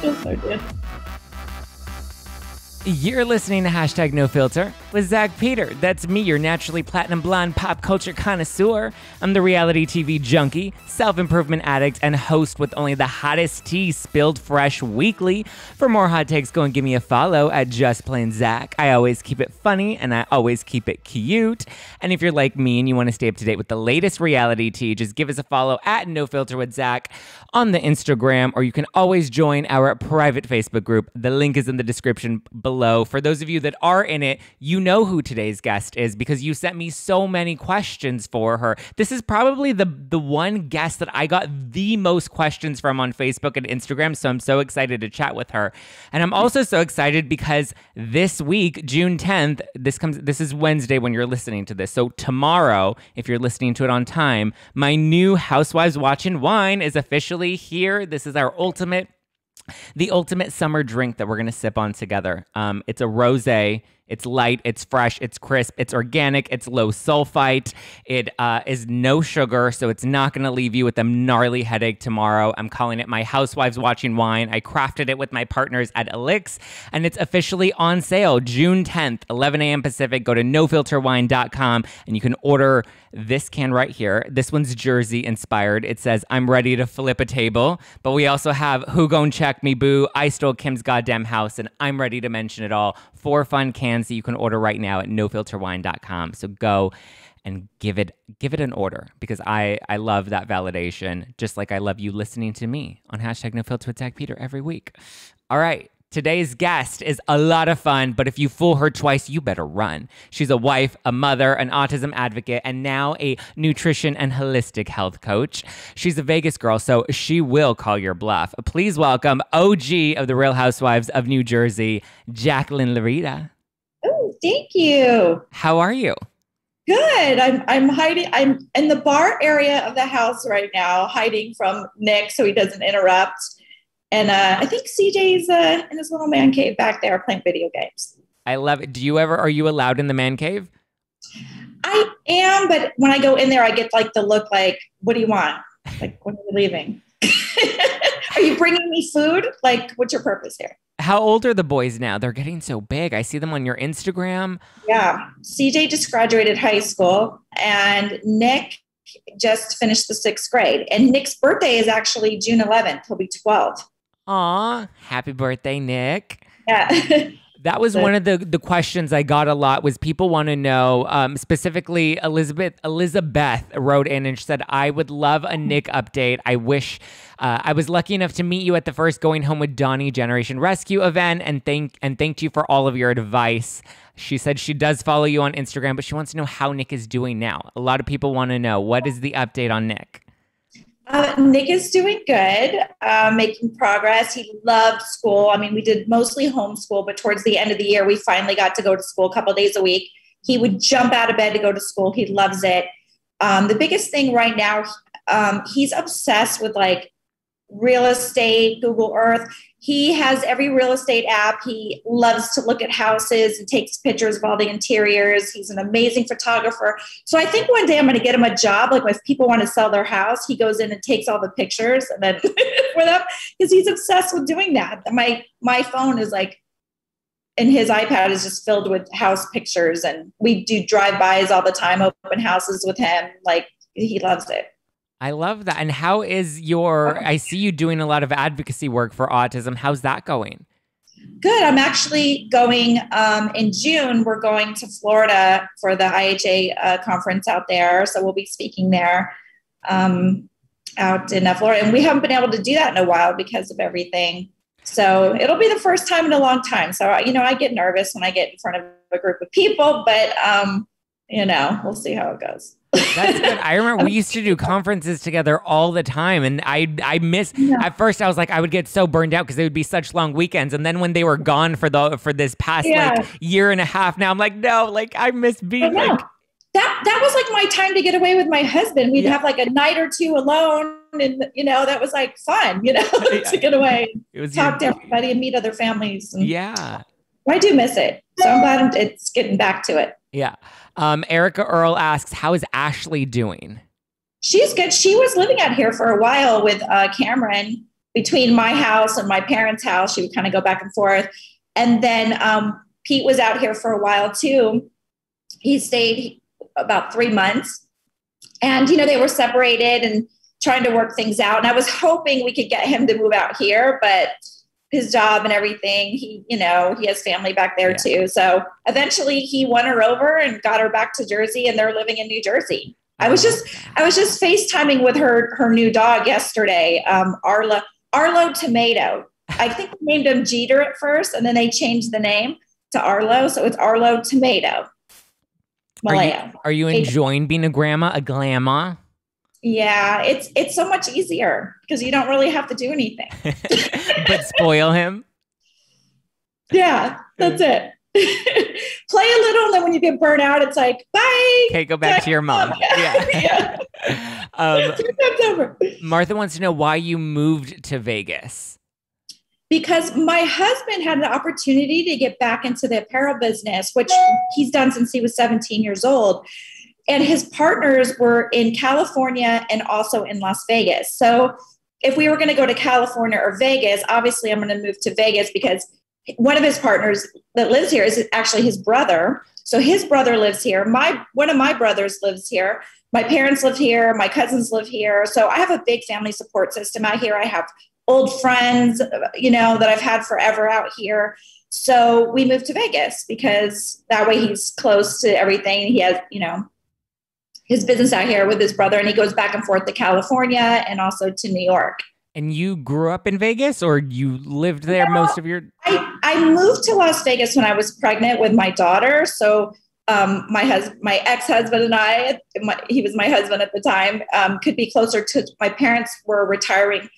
Feels so good. You're listening to Hashtag No Filter with Zack Peter. That's me, your naturally platinum blonde pop culture connoisseur. I'm the reality TV junkie, self-improvement addict, and host with only the hottest tea spilled fresh weekly. For more hot takes, go and give me a follow at Just Plain Zack. I always keep it funny and I always keep it cute. And if you're like me and you want to stay up to date with the latest reality tea, just give us a follow at No Filter with Zack on the Instagram, or you can always join our private Facebook group. The link is in the description below. For those of you that are in it, you know who today's guest is because you sent me so many questions for her. This is probably the one guest that I got the most questions from on Facebook and Instagram, so I'm so excited to chat with her. And I'm also so excited because this week, June 10th, this is Wednesday when you're listening to this. So tomorrow, if you're listening to it on time, my new Housewives Watch and Wine is officially here. This is our the ultimate summer drink that we're going to sip on together. It's a rosé. It's light, it's fresh, it's crisp, it's organic, it's low sulfite. It is no sugar, so it's not going to leave you with a gnarly headache tomorrow. I'm calling it my Housewives Watching Wine. I crafted it with my partners at Elix, and it's officially on sale June 10th, 11 a.m. Pacific. Go to nofilterwine.com, and you can order this can right here. This one's Jersey inspired. It says, "I'm ready to flip a table." But we also have "Who Gon' Check Me Boo," "I Stole Kim's Goddamn House," and "I'm Ready to Mention It All." 4 fun cans that you can order right now at nofilterwine.com. So go and give it an order because I love that validation, just like I love you listening to me on Hashtag No Filter with Zack Peter every week. All right. Today's guest is a lot of fun, but if you fool her twice, you better run. She's a wife, a mother, an autism advocate, and now a nutrition and holistic health coach. She's a Vegas girl, so she will call your bluff. Please welcome OG of the Real Housewives of New Jersey, Jacqueline Laurita. Oh, thank you. How are you? Good. I'm hiding. I'm in the bar area of the house right now, hiding from Nick so he doesn't interrupt. And I think CJ's in his little man cave back there playing video games. I love it. Are you allowed in the man cave? I am, but when I go in there, I get like the look like, what do you want? Like, when are you leaving? Are you bringing me food? Like, what's your purpose here? How old are the boys now? They're getting so big. I see them on your Instagram. Yeah. CJ just graduated high school and Nick just finished the 6th grade. And Nick's birthday is actually June 11th. He'll be 12. Aw, happy birthday, Nick. Yeah. That was one of the questions I got a lot was people want to know, specifically Elizabeth wrote in and she said, "I would love a Nick update. I wish I was lucky enough to meet you at the first Going Home with Donnie Generation Rescue event and thanked you for all of your advice." She said she does follow you on Instagram, but she wants to know how Nick is doing now. A lot of people want to know, what is the update on Nick? Nick is doing good, making progress. He loved school. I mean, we did mostly homeschool, but towards the end of the year, we finally got to go to school a couple of days a week. He would jump out of bed to go to school. He loves it. The biggest thing right now, he's obsessed with like real estate, Google Earth. He has every real estate app. He loves to look at houses and takes pictures of all the interiors. He's an amazing photographer. So I think one day I'm going to get him a job. Like if people want to sell their house, he goes in and takes all the pictures and then for them because he's obsessed with doing that. My phone is like, and his iPad is just filled with house pictures. And we do drive-bys all the time, open houses with him. Like he loves it. I love that. And how is I see you doing a lot of advocacy work for autism. How's that going? Good. I'm actually going in June. We're going to Florida for the IHA conference out there. So we'll be speaking there out in Florida. And we haven't been able to do that in a while because of everything. So it'll be the first time in a long time. So, I get nervous when I get in front of a group of people, but, we'll see how it goes. That's good. I remember we used to do conferences together all the time, and I miss. Yeah. At first, I was like, I would get so burned out because they would be such long weekends, and then when they were gone for this past like year and a half, now I'm like, no, like I miss being like. That was like my time to get away with my husband. We'd have like a night or two alone, and that was like fun, to get away, talk to everybody, and meet other families. And I do miss it, so I'm glad it's getting back to it. Yeah. Erica Earl asks, how is Ashley doing? She's good. She was living out here for a while with Cameron. between my house and my parents' house. She would kind of go back and forth. And then Pete was out here for a while too. He stayed about 3 months. And, they were separated and trying to work things out. And I was hoping we could get him to move out here, but his job and everything, he has family back there too. So eventually he won her over and got her back to Jersey, and they're living in New Jersey. I was just FaceTiming with her new dog yesterday, Arlo Tomato. I think they named him Jeter at first, and then they changed the name to Arlo. So it's Arlo Tomato. Malaya. Are you enjoying being a glamma? Yeah, it's so much easier because you don't really have to do anything. But spoil him? Yeah, that's it. Play a little, and then when you get burnt out, it's like, bye. Okay, go back to your mom. Yeah. Over. Martha wants to know why you moved to Vegas. Because my husband had an opportunity to get back into the apparel business, which he's done since he was 17 years old. And his partners were in California and also in Las Vegas. So if we were going to go to California or Vegas, obviously I'm going to move to Vegas because one of his partners that lives here is actually his brother. So his brother lives here. One of my brothers lives here. My parents live here. My cousins live here. So I have a big family support system out here. I have old friends, that I've had forever out here. So we moved to Vegas because that way he's close to everything. He has, his business out here with his brother, and he goes back and forth to California and also to New York. And you grew up in Vegas, or you lived there most of your... I moved to Las Vegas when I was pregnant with my daughter. So my ex-husband and I, he was my husband at the time, could be closer to, my parents were retiring.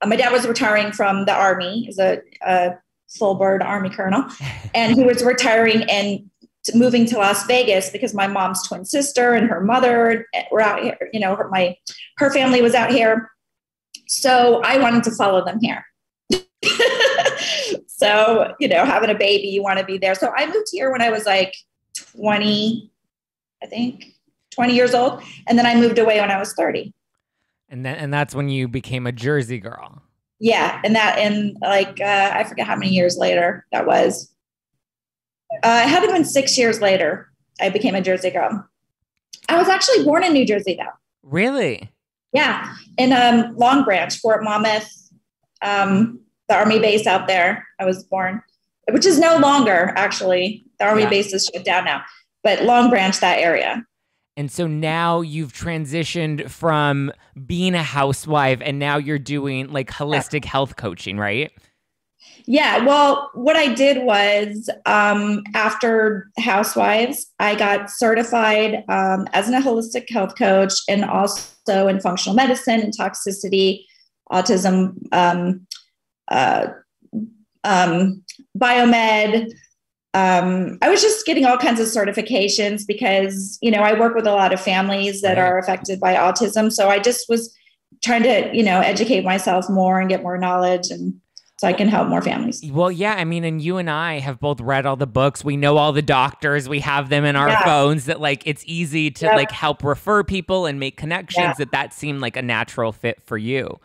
My dad was retiring from the Army. He's a full bird Army colonel. And he was retiring and moving to Las Vegas because my mom's twin sister and her mother were out here. Her family was out here. So I wanted to follow them here. So, having a baby, you want to be there. So I moved here when I was like 20 years old. And then I moved away when I was 30. And that's when you became a Jersey girl. Yeah. I forget how many years later that was. It had to have been 6 years later, I became a Jersey girl. I was actually born in New Jersey, though. Really? Yeah. In Long Branch, Fort Monmouth, the Army base out there. I was born, which is no longer, actually. The Army base is shut down now. But Long Branch, that area. And so now you've transitioned from being a housewife, and now you're doing like holistic health coaching, right? Yeah. Well, what I did was after Housewives, I got certified as a holistic health coach, and also in functional medicine and toxicity, autism, biomed. I was just getting all kinds of certifications because, I work with a lot of families that are affected by autism. So I just was trying to, educate myself more and get more knowledge, and so I can help more families. Well, yeah. I mean, and you and I have both read all the books. We know all the doctors. We have them in our phones that it's easy to help refer people and make connections that seemed like a natural fit for you.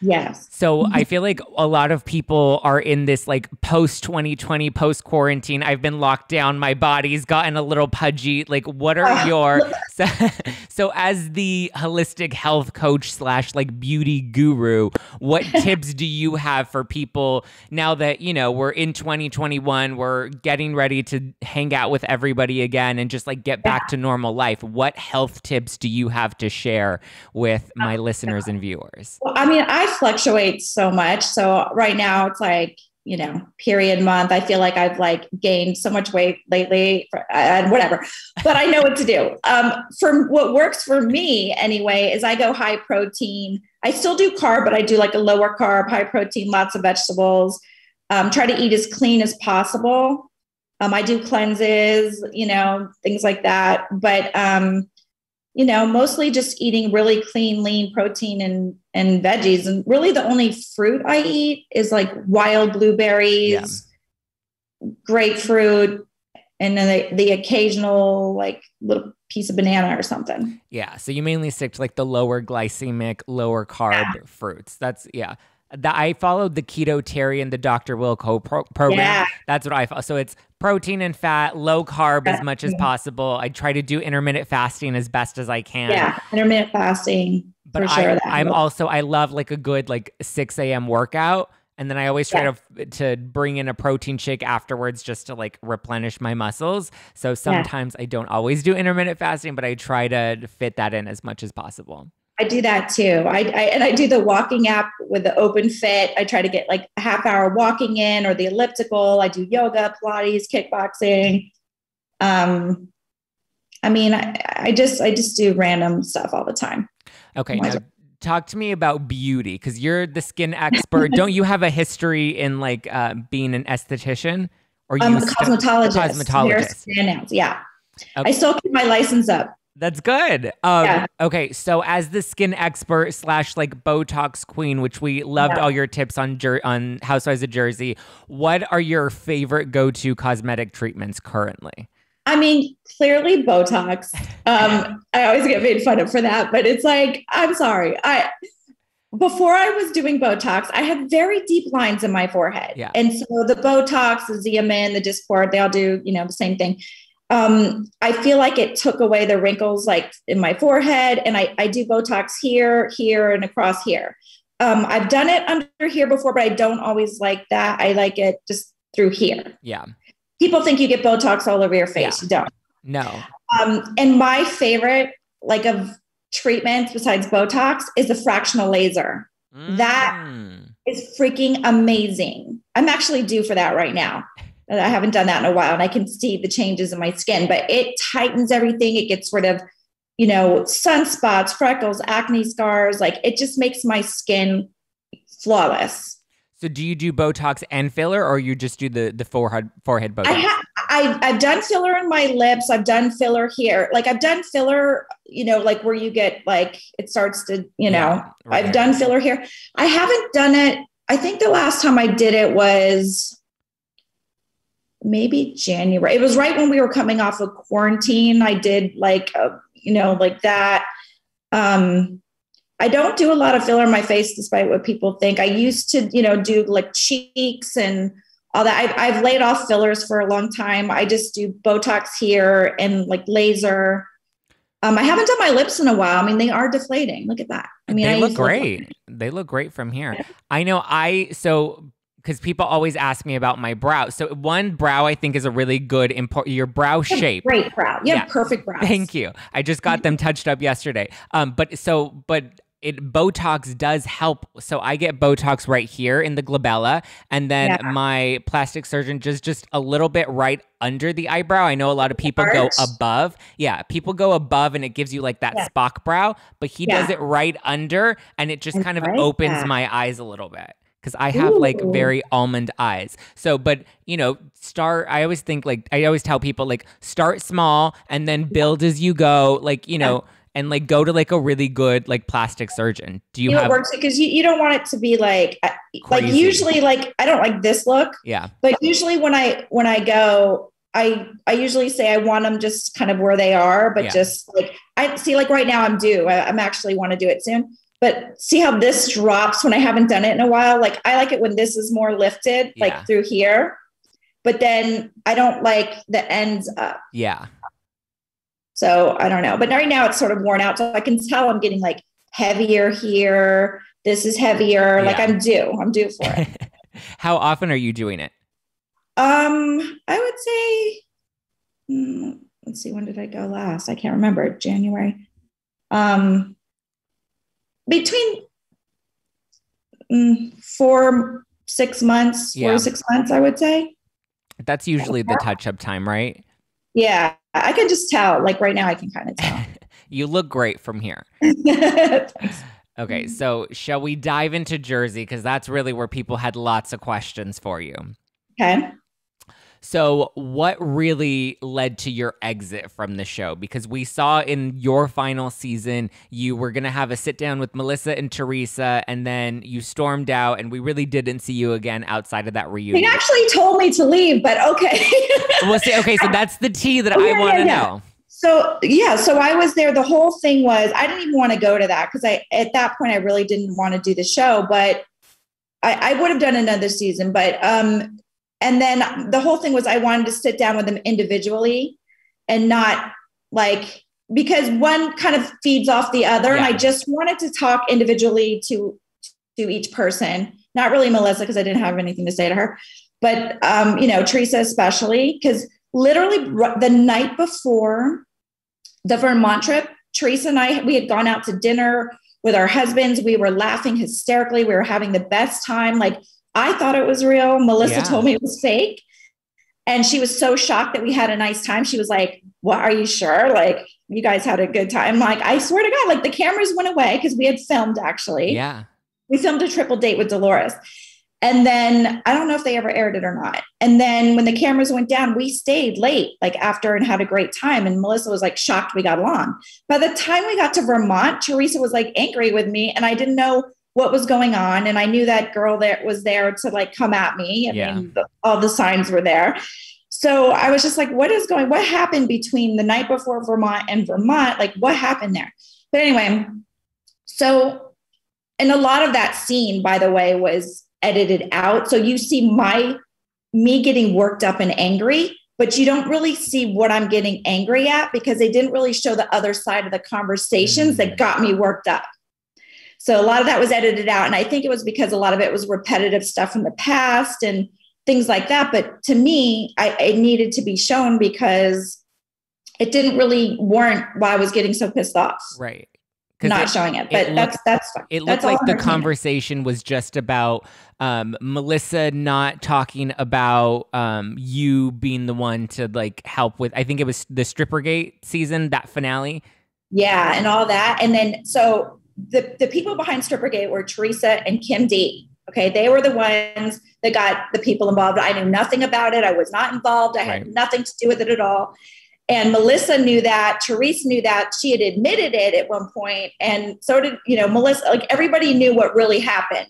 Yes. So I feel like a lot of people are in this post 2020, post quarantine. I've been locked down. My body's gotten a little pudgy. What are your, so as the holistic health coach / beauty guru, what tips do you have for people now that, we're in 2021, we're getting ready to hang out with everybody again and just get back to normal life? What health tips do you have to share with my listeners and viewers? Well, I mean, I fluctuate so much. So right now it's period month. I feel like I've gained so much weight lately and whatever, but I know what to do. For what works for me anyway, is I go high protein. I still do carb, but I do a lower carb, high protein, lots of vegetables, try to eat as clean as possible. I do cleanses, things like that, but, mostly just eating really clean, lean protein and veggies. And really the only fruit I eat is wild blueberries, grapefruit, and then the occasional little piece of banana or something. Yeah. So you mainly stick to the lower glycemic, lower carb fruits. That's I followed the Keto Terry and the Dr. Wilco program. Yeah. That's what I follow. So it's protein and fat, low carb as much as possible. I try to do intermittent fasting as best as I can. Yeah, intermittent fasting. But I love like a good like 6 a.m. workout. And then I always try to bring in a protein shake afterwards just to like replenish my muscles. So sometimes I don't always do intermittent fasting, but I try to fit that in as much as possible. I do that too. I do the walking app with the Open Fit. I try to get like a half hour walking in, or the elliptical. I do yoga, Pilates, kickboxing. I just do random stuff all the time. Okay. Now talk to me about beauty, because you're the skin expert. Don't you have a history in like being an esthetician? Or you cosmetologist. Hair, Cosmetologist. skin, nails. Yeah. Okay. I still keep my license up. That's good. Okay, so as the skin expert / like Botox queen, which we loved all your tips on Housewives of Jersey, what are your favorite go-to cosmetic treatments currently? I mean, clearly Botox. I always get made fun of for that, but it's like, I'm sorry. Before I was doing Botox, I had very deep lines in my forehead. Yeah. And so the Botox, the Xeomin, the Dysport, they all do, the same thing. I feel like it took away the wrinkles like in my forehead, and I do Botox here, and across here. I've done it under here before, but I don't always like that. I like it just through here. Yeah. People think you get Botox all over your face. You don't. No. And my favorite like of treatments besides Botox is the fractional laser. That is freaking amazing. I'm actually due for that right now. I haven't done that in a while, and I can see the changes in my skin, but it tightens everything. It gets rid of, sunspots, freckles, acne scars. Like, it just makes my skin flawless. So do you do Botox and filler, or you just do the forehead Botox? I've done filler in my lips. I've done filler here. Like, I've done filler, like where you get like, it starts to, I've done filler here. I haven't done it. I think the last time I did it was maybe January. It was right when we were coming off of quarantine. I did like, like that. I don't do a lot of filler in my face, despite what people think. I used to, do like cheeks and all that. I've laid off fillers for a long time. I just do Botox here and like laser. I haven't done my lips in a while. I mean, they are deflating. Look at that. I mean, they look great. They look great from here. Yeah. I know because people always ask me about my brow. So one, brow I think is a really good your brow shape. Great brow. You have perfect brows. Thank you. I just got them touched up yesterday. But Botox does help. So I get Botox right here in the glabella, and then my plastic surgeon just a little bit right under the eyebrow. I know a lot of people go above. Yeah, people go above and it gives you like that Spock brow, but he does it right under, and it just kind of opens my eyes a little bit. Because I have like very almond eyes. So, but I always think I always tell people like start small and then build as you go, and like go to like a really good like plastic surgeon. Do you have it works because you don't want it to be like usually like I don't like this look. Yeah. But usually when I go, I usually say I want them just kind of where they are, but just like I see like right now I'm due. I'm actually want to do it soon. But see how this drops when I haven't done it in a while? Like I like it when this is more lifted, like through here. But then I don't like the ends up. Yeah. So I don't know. But right now it's sort of worn out. So I can tell I'm getting like heavier here. This is heavier. Yeah. Like I'm due for it. How often are you doing it? I would say, let's see, when did I go last? I can't remember. January. Between 4 to 6 months, 4 to 6 months, I would say. That's usually the touch-up time, right? Yeah, I can just tell. Like right now, I can kind of tell. You look great from here. Okay, so shall we dive into Jersey? Because that's really where people had lots of questions for you. Okay. So what really led to your exit from the show? Because we saw in your final season, you were going to have a sit down with Melissa and Teresa, and then you stormed out, and we really didn't see you again outside of that reunion. He actually told me to leave, but okay. We'll see. Okay, so that's the tea that I want to know. So I was there. The whole thing was, I didn't even want to go to that because at that point, I really didn't want to do the show, but I would have done another season, but and then the whole thing was I wanted to sit down with them individually and not like, because one kind of feeds off the other. And I just wanted to talk individually to each person, not really Melissa, because I didn't have anything to say to her, but, you know, Teresa, especially, because literally the night before the Vermont trip, Teresa and I, we had gone out to dinner with our husbands. We were laughing hysterically. We were having the best time. Like, I thought it was real. Melissa told me it was fake. And she was so shocked that we had a nice time. She was like, "What, are you sure? Like, you guys had a good time?" Like, I swear to God, like the cameras went away because we had filmed actually. Yeah. We filmed a triple date with Dolores. And then I don't know if they ever aired it or not. And then when the cameras went down, we stayed late, like after, and had a great time. And Melissa was like shocked we got along. By the time we got to Vermont, Teresa was like angry with me and I didn't know what was going on. And I knew that girl that was there to like come at me. I mean, all the signs were there. So I was just like, what happened between the night before Vermont and Vermont? Like, what happened there? But anyway, so, and a lot of that scene, by the way, was edited out. So you see me getting worked up and angry, but you don't really see what I'm getting angry at because they didn't really show the other side of the conversations that got me worked up. So a lot of that was edited out. And I think it was because a lot of it was repetitive stuff from the past and things like that. But to me, it needed to be shown because it didn't really warrant why I was getting so pissed off. Right. Not showing it, but that's fine. It looked like the conversation was just about Melissa not talking about you being the one to like help with, I think it was the Strippergate season, that finale. Yeah, and all that. And then so the people behind Strippergate were Teresa and Kim D. Okay, they were the ones that got the people involved. I knew nothing about it. I was not involved. I had nothing to do with it at all. And Melissa knew that, Teresa knew that, she had admitted it at one point, and so did, you know, Melissa, like everybody knew what really happened.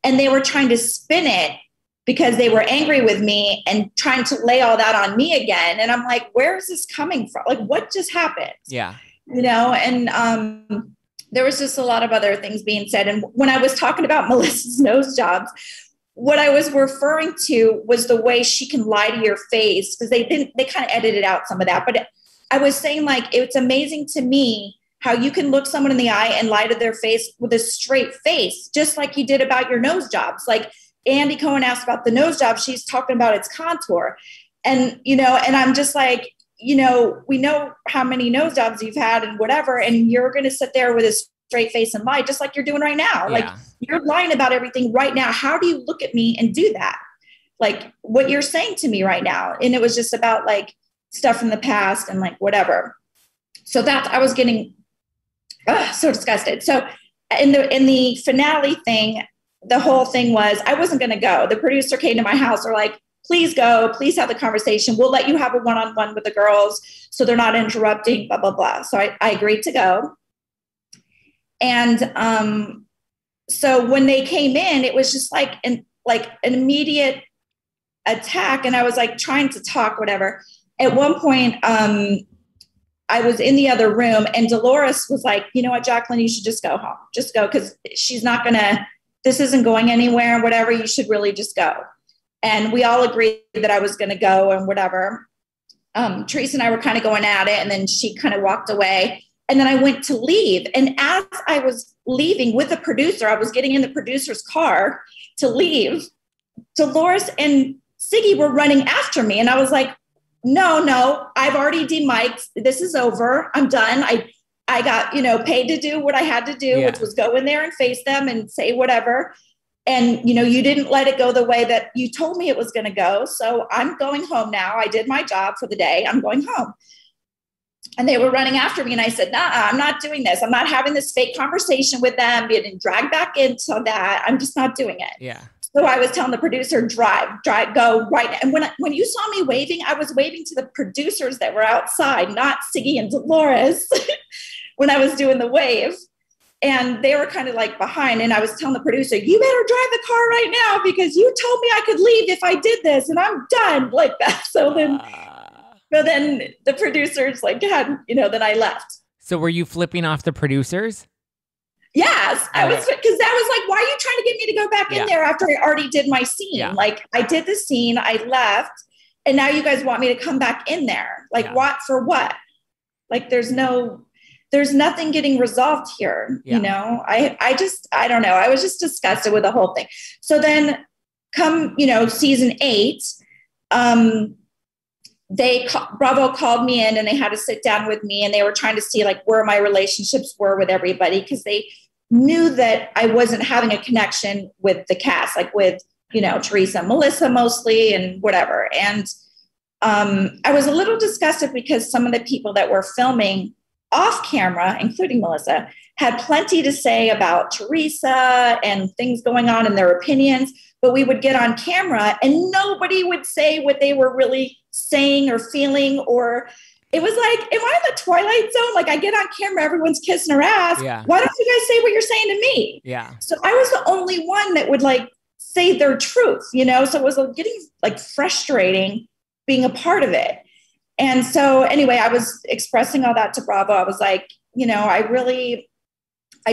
And they were trying to spin it because they were angry with me and trying to lay all that on me again. And I'm like, where is this coming from? Like, what just happened? Yeah. You know, and there was just a lot of other things being said. And when I was talking about Melissa's nose jobs, what I was referring to was the way she can lie to your face, because they kind of edited out some of that. But I was saying, like, it's amazing to me how you can look someone in the eye and lie to their face with a straight face, just like you did about your nose jobs. Like Andy Cohen asked about the nose job. She's talking about its contour. And, you know, and I'm just like, you know, we know how many nose jobs you've had and whatever, and you're going to sit there with a straight face and lie just like you're doing right now. Like you're lying about everything right now. How do you look at me and do that? Like what you're saying to me right now. And it was just about like stuff from the past and like whatever. So that I was getting so disgusted. So in the finale thing, the whole thing was I wasn't going to go. The producer came to my house. They're like, please go, please have the conversation. We'll let you have a one-on-one with the girls so they're not interrupting, blah, blah, blah. So I agreed to go. And so when they came in, it was just like an immediate attack. And I was like trying to talk, whatever. At one point, I was in the other room and Dolores was like, you know what, Jacqueline, you should just go home. Just go, because she's not going to, this isn't going anywhere, whatever. You should really just go. And we all agreed that I was going to go and whatever. Teresa and I were kind of going at it, and then she kind of walked away. And then I went to leave. And as I was leaving with the producer, I was getting in the producer's car to leave. Dolores and Siggy were running after me. And I was like, no, I've already demiked. This is over. I'm done. I got, paid to do what I had to do, which was go in there and face them and say whatever. And, you didn't let it go the way that you told me it was going to go. So I'm going home now. I did my job for the day. I'm going home. And they were running after me. And I said, nah, I'm not doing this. I'm not having this fake conversation with them, getting dragged back into that. I'm just not doing it. Yeah. So I was telling the producer, drive, go right now. And when you saw me waving, I was waving to the producers that were outside, not Siggy and Dolores, when I was doing the wave. And they were kind of like behind. And I was telling the producer, you better drive the car right now because you told me I could leave if I did this. And I'm done like that. So then the producers then I left. So were you flipping off the producers? Yes, I was, because that was like, why are you trying to get me to go back in there after I already did my scene? Yeah. Like I did the scene, I left, and now you guys want me to come back in there. Like what, for what? Like there's nothing getting resolved here. You know, I don't know. I was just disgusted with the whole thing. So then come, season 8, Bravo called me in and they had to sit down with me and they were trying to see like where my relationships were with everybody. Cause they knew that I wasn't having a connection with the cast, like with, Teresa and Melissa mostly and whatever. And, I was a little disgusted because some of the people that were filming off camera, including Melissa, had plenty to say about Teresa and things going on in their opinions, but we would get on camera and nobody would say what they were really saying or feeling, or it was like, am I in the Twilight Zone? Like I get on camera, everyone's kissing her ass. Yeah. Why don't you guys say what you're saying to me? Yeah. So I was the only one that would like say their truth, so it was getting like frustrating being a part of it. And so anyway, I was expressing all that to Bravo. I was like, I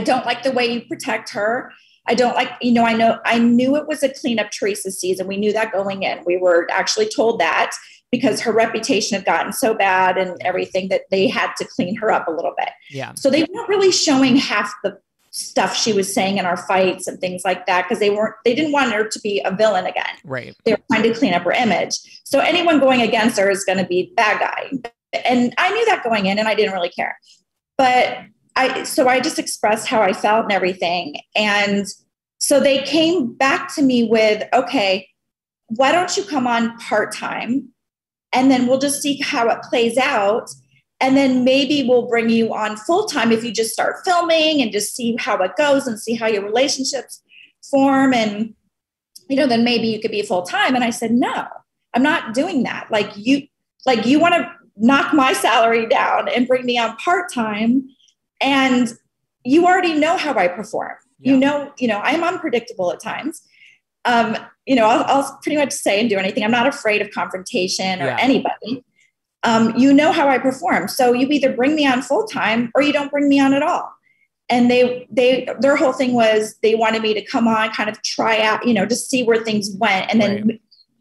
don't like the way you protect her. I don't like, I knew it was a cleanup Teresa season. We knew that going in. We were actually told that because her reputation had gotten so bad and everything that they had to clean her up a little bit. Yeah. So they weren't really showing half the stuff she was saying in our fights and things like that because they didn't want her to be a villain again. Right. They were trying to clean up her image. So anyone going against her is going to be bad guy. And I knew that going in and I didn't really care. But I just expressed how I felt and everything. And so they came back to me with, okay, why don't you come on part-time? And then we'll just see how it plays out. And then maybe we'll bring you on full-time if you just start filming and just see how it goes and see how your relationships form. And, then maybe you could be full-time. And I said, no, I'm not doing that. You want to knock my salary down and bring me on part-time. And you already know how I perform. Yeah. I'm unpredictable at times. I'll pretty much say and do anything. I'm not afraid of confrontation or anybody. You know how I perform. So you either bring me on full time or you don't bring me on at all. And their whole thing was they wanted me to come on, kind of try out, just see where things went. And then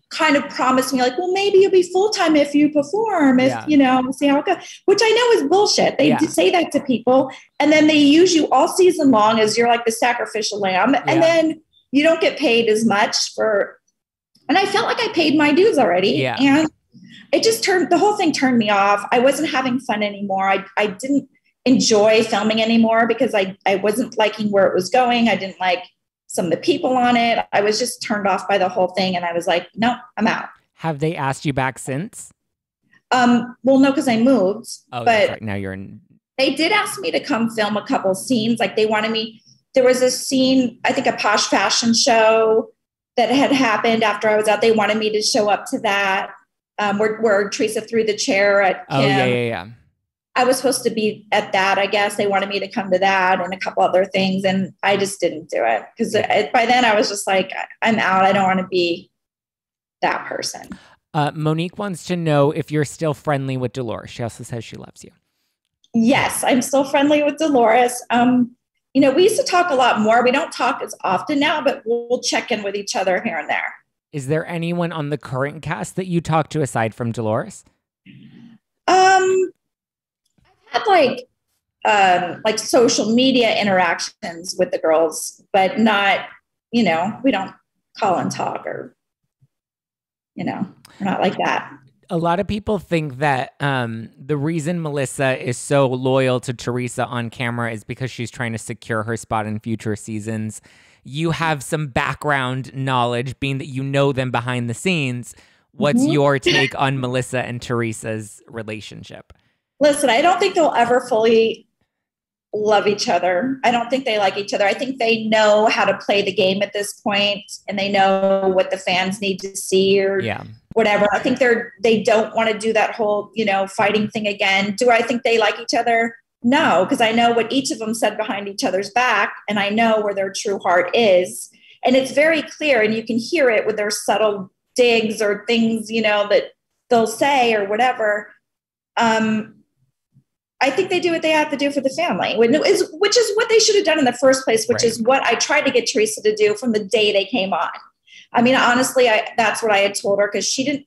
kind of promise me like, well, maybe you'll be full time if you perform, see how it goes, which I know is bullshit. They say that to people. And then they use you all season long as you're like the sacrificial lamb. Yeah. And then you don't get paid as much and I felt like I paid my dues already. Yeah. And it just the whole thing turned me off. I wasn't having fun anymore. I didn't enjoy filming anymore because I wasn't liking where it was going. I didn't like some of the people on it. I was just turned off by the whole thing. And I was like, no, I'm out. Have they asked you back since? Well, no, because I moved. Oh, but that's right. Now you're in. They did ask me to come film a couple scenes. Like they wanted me. There was a scene, I think a posh fashion show that had happened after I was out. They wanted me to show up to that. Where Teresa threw the chair at Kim. Oh, yeah. I was supposed to be at that, I guess. They wanted me to come to that and a couple other things. And I just didn't do it. Because by then I was just like, I'm out. I don't want to be that person. Monique wants to know if you're still friendly with Dolores. She also says she loves you. Yes, I'm still friendly with Dolores. We used to talk a lot more. We don't talk as often now, but we'll check in with each other here and there. Is there anyone on the current cast that you talk to aside from Dolores? I've had like social media interactions with the girls, but not, we don't call and talk or, we're not like that. A lot of people think that the reason Melissa is so loyal to Teresa on camera is because she's trying to secure her spot in future seasons. You have some background knowledge, being that you know them behind the scenes. What's your take on Melissa and Teresa's relationship? Listen, I don't think they'll ever fully love each other. I don't think they like each other. I think they know how to play the game at this point, and they know what the fans need to see or whatever. I think they don't want to do that whole, fighting thing again. Do I think they like each other? No, because I know what each of them said behind each other's back, and I know where their true heart is. And it's very clear, and you can hear it with their subtle digs or things, that they'll say or whatever. I think they do what they have to do for the family, which is what they should have done in the first place, which is what I tried to get Teresa to do from the day they came on. I mean, honestly, that's what I had told her, because she didn't,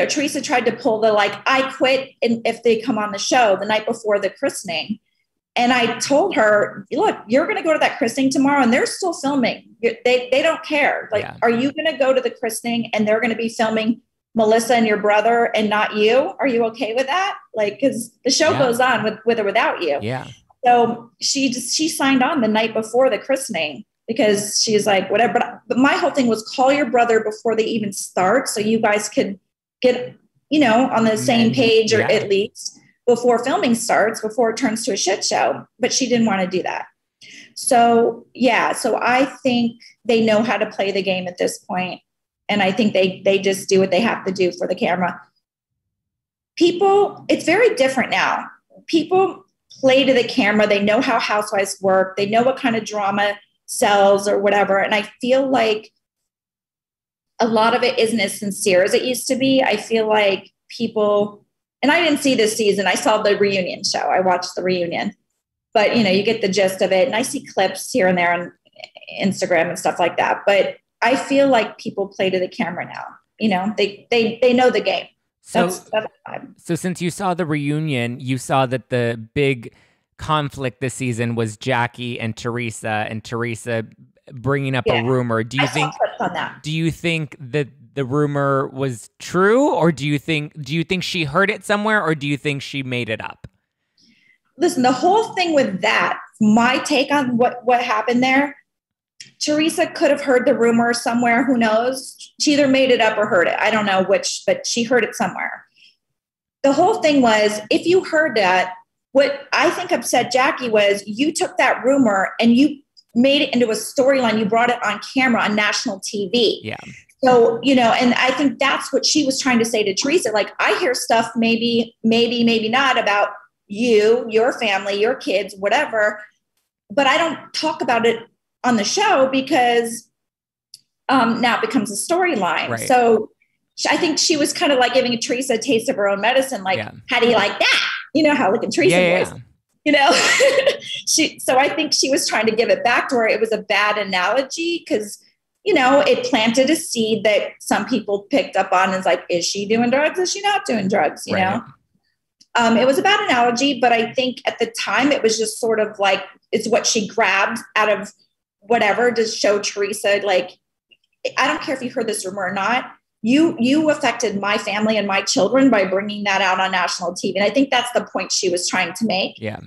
Teresa tried to pull the, like, I quit if they come on the show the night before the christening. And I told her, look, you're going to go to that christening tomorrow and they're still filming. They don't care. Like, are you going to go to the christening and they're going to be filming Melissa and your brother and not you? Are you okay with that? Like, because the show goes on with or without you. Yeah. So she signed on the night before the christening, because she's like, whatever. But my whole thing was, call your brother before they even start, so you guys could get, on the same page, or at least before filming starts, before it turns to a shit show. But she didn't want to do that. So, so I think they know how to play the game at this point. And I think they just do what they have to do for the camera. People, it's very different now. People play to the camera. They know how Housewives work. They know what kind of drama sells or whatever. And I feel like a lot of it isn't as sincere as it used to be. I feel like people, and I didn't see this season. I saw the reunion show. I watched the reunion. But, you get the gist of it. And I see clips here and there on Instagram and stuff like that. But I feel like people play to the camera now. They know the game. That's so since you saw the reunion, you saw that the big conflict this season was Jackie and Teresa bringing up a rumor. Do you think that the rumor was true, or do you think she heard it somewhere, or do you think she made it up? Listen, the whole thing with that, my take on what happened there, Teresa could have heard the rumor somewhere. Who knows? She either made it up or heard it. I don't know which, but she heard it somewhere. The whole thing was, if you heard that, what I think upset Jackie was, you took that rumor and you made it into a storyline. You brought it on camera on national TV. Yeah. So, and I think that's what she was trying to say to Teresa. Like, I hear stuff, maybe not, about you, your family, your kids, whatever, but I don't talk about it on the show because now it becomes a storyline. Right. So I think she was kind of like giving Teresa a taste of her own medicine. Like, how do you like that? How like a Teresa voice, so I think she was trying to give it back to her. It was a bad analogy because, it planted a seed that some people picked up on and is like, is she doing drugs? Is she not doing drugs? You know? It was a bad analogy, but I think at the time it was just sort of like, it's what she grabbed out of whatever to show Teresa, like, I don't care if you heard this rumor or not. You affected my family and my children by bringing that out on national TV. And I think that's the point she was trying to make. Yeah.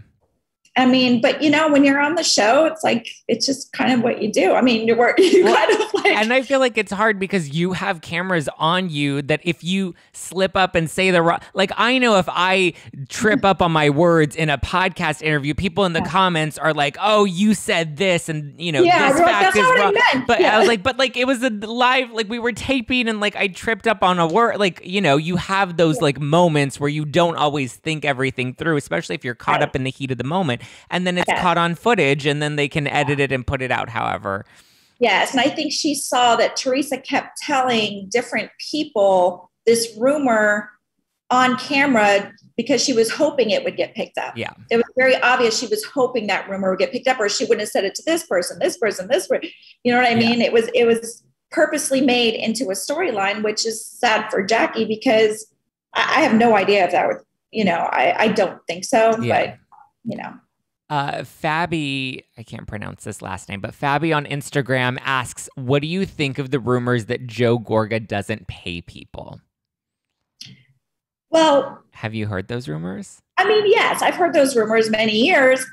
I mean, but when you're on the show, it's like, it's just kind of what you do. I mean, kind of like. And I feel like it's hard because you have cameras on you that if you slip up and say the wrong, like, I know if I trip up on my words in a podcast interview, people in the comments are like, oh, you said this and, this fact is wrong. But I was like, it was a live, like, we were taping and like I tripped up on a word. Like, you have those like moments where you don't always think everything through, especially if you're caught up in the heat of the moment. And then it's caught on footage and then they can edit it and put it out however. Yes. And I think she saw that Teresa kept telling different people this rumor on camera because she was hoping it would get picked up. Yeah. It was very obvious she was hoping that rumor would get picked up, or she wouldn't have said it to this person, this person, this person. You know what I mean? It was purposely made into a storyline, which is sad for Jackie because I have no idea if that would, I don't think so, but Fabi, I can't pronounce this last name, but Fabi on Instagram asks, what do you think of the rumors that Joe Gorga doesn't pay people? Well, have you heard those rumors? I mean, yes, I've heard those rumors many years,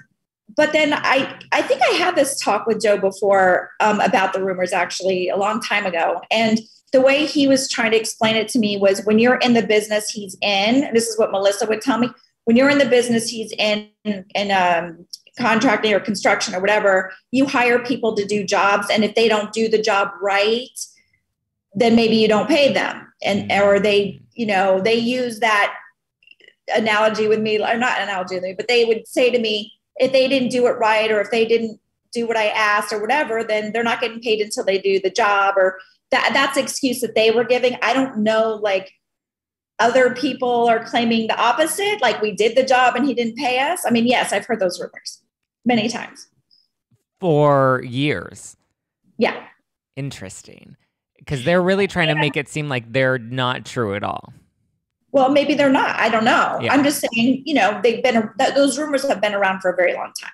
but then I think I had this talk with Joe before about the rumors actually a long time ago. And the way he was trying to explain it to me was, when you're in the business he's in, this is what Melissa would tell me, when you're in the business he's in contracting or construction or whatever, you hire people to do jobs. And if they don't do the job right, then maybe you don't pay them. Or they, they use that analogy with me, or not analogy with me, but they would say to me, if they didn't do it right, or if they didn't do what I asked or whatever, then they're not getting paid until they do the job, or that's the excuse that they were giving. I don't know, like, other people are claiming the opposite, like we did the job and he didn't pay us. I mean, yes, I've heard those rumors many times. For years. Yeah. Interesting. Because they're really trying to make it seem like they're not true at all. Well, maybe they're not. I don't know. Yeah. I'm just saying, you know, those rumors have been around for a very long time.